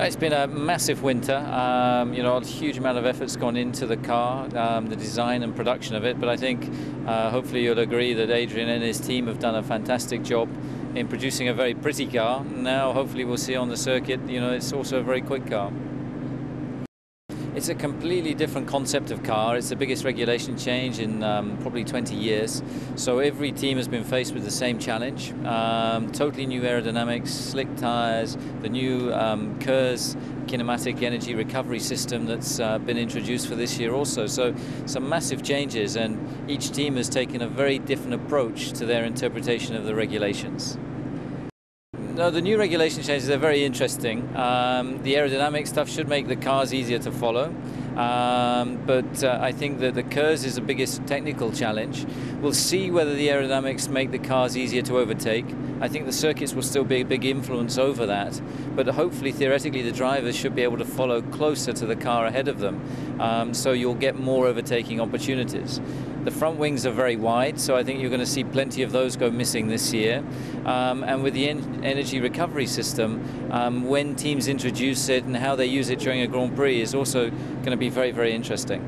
It's been a massive winter. A huge amount of effort's gone into the car, the design and production of it. But I think hopefully you'll agree that Adrian and his team have done a fantastic job in producing a very pretty car. Now hopefully we'll see on the circuit, it's also a very quick car. It's a completely different concept of car. It's the biggest regulation change in probably 20 years. So every team has been faced with the same challenge. Totally new aerodynamics, slick tires, the new KERS kinematic energy recovery system that's been introduced for this year also. So some massive changes, and each team has taken a very different approach to their interpretation of the regulations. No, the new regulation changes, they're very interesting. The aerodynamic stuff should make the cars easier to follow. But I think that the KERS is the biggest technical challenge. We'll see whether the aerodynamics make the cars easier to overtake. I think the circuits will still be a big influence over that. But hopefully, theoretically, the drivers should be able to follow closer to the car ahead of them. So you'll get more overtaking opportunities. The front wings are very wide, so I think you're going to see plenty of those go missing this year. And with the energy recovery system, when teams introduce it and how they use it during a Grand Prix is also going to be very, very interesting.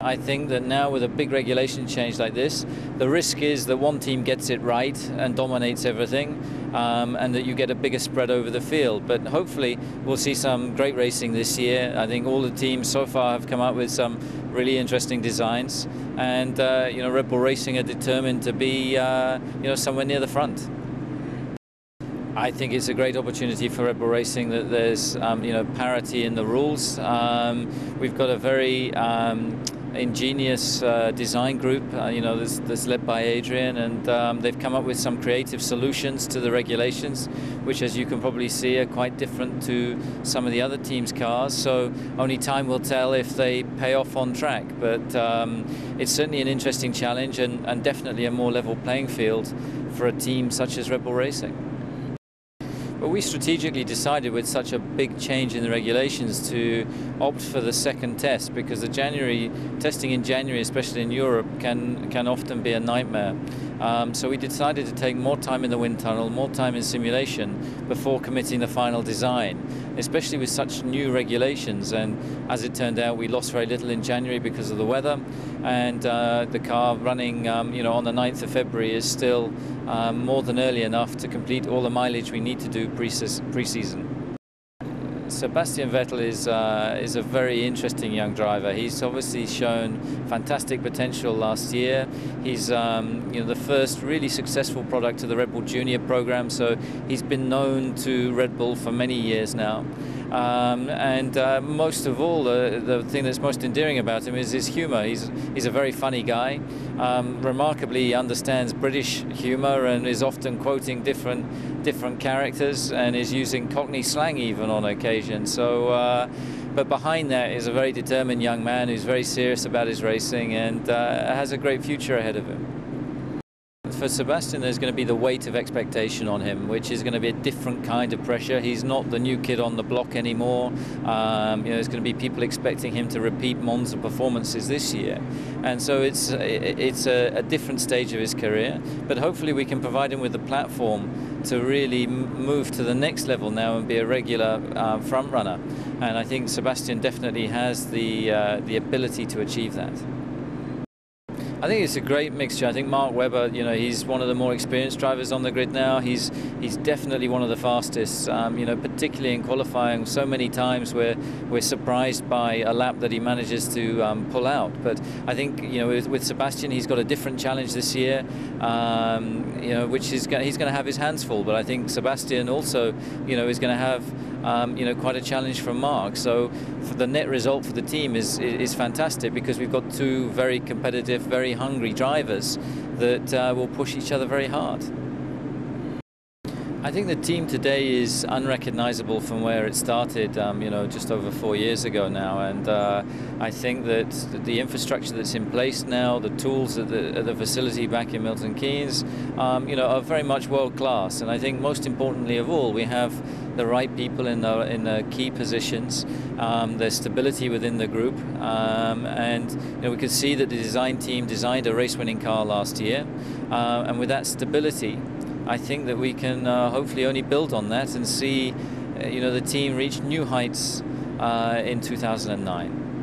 I think that now with a big regulation change like this, the risk is that one team gets it right and dominates everything, and that you get a bigger spread over the field. But hopefully we'll see some great racing this year. I think all the teams so far have come up with some really interesting designs, and Red Bull Racing are determined to be somewhere near the front. I think it's a great opportunity for Red Bull Racing that there's parity in the rules. We've got a very ingenious design group that's led by Adrian, and they've come up with some creative solutions to the regulations, which, as you can probably see, are quite different to some of the other teams' cars. So only time will tell if they pay off on track, but it's certainly an interesting challenge, and definitely a more level playing field for a team such as Red Bull Racing. But we strategically decided, with such a big change in the regulations, to opt for the second test, because the testing in January, especially in Europe, can often be a nightmare. So we decided to take more time in the wind tunnel, more time in simulation before committing the final design, especially with such new regulations. And as it turned out, we lost very little in January because of the weather, and the car running on the 9th of February is still more than early enough to complete all the mileage we need to do pre-season. Sebastian Vettel is a very interesting young driver. He's obviously shown fantastic potential last year. He's the first really successful product of the Red Bull Junior program, so he's been known to Red Bull for many years now. And most of all, the thing that's most endearing about him is his humor. He's a very funny guy. Remarkably, he understands British humor and is often quoting different characters, and is using Cockney slang even on occasion. So, but behind that is a very determined young man who's very serious about his racing, and has a great future ahead of him. For Sebastian, there's going to be the weight of expectation on him, which is going to be a different kind of pressure. He's not the new kid on the block anymore. There's going to be people expecting him to repeat Monza performances this year, and so it's a different stage of his career. But hopefully, we can provide him with the platform to really move to the next level now and be a regular front runner. And I think Sebastian definitely has the ability to achieve that. I think it's a great mixture. I think Mark Webber, he's one of the more experienced drivers on the grid now. He's definitely one of the fastest, particularly in qualifying. So many times we're surprised by a lap that he manages to pull out. But I think, with Sebastian, he's got a different challenge this year, which he's going to have his hands full. But I think Sebastian also, is going to have quite a challenge from Mark. So for the net result for the team is fantastic, because we've got two very competitive, very hungry drivers that will push each other very hard. I think the team today is unrecognizable from where it started, just over 4 years ago now. And I think that the infrastructure that's in place now, the tools at the facility back in Milton Keynes, are very much world class. And I think most importantly of all, we have the right people in the key positions. There's stability within the group, and we could see that the design team designed a race-winning car last year, and with that stability, I think that we can hopefully only build on that and see you know, the team reached new heights in 2009.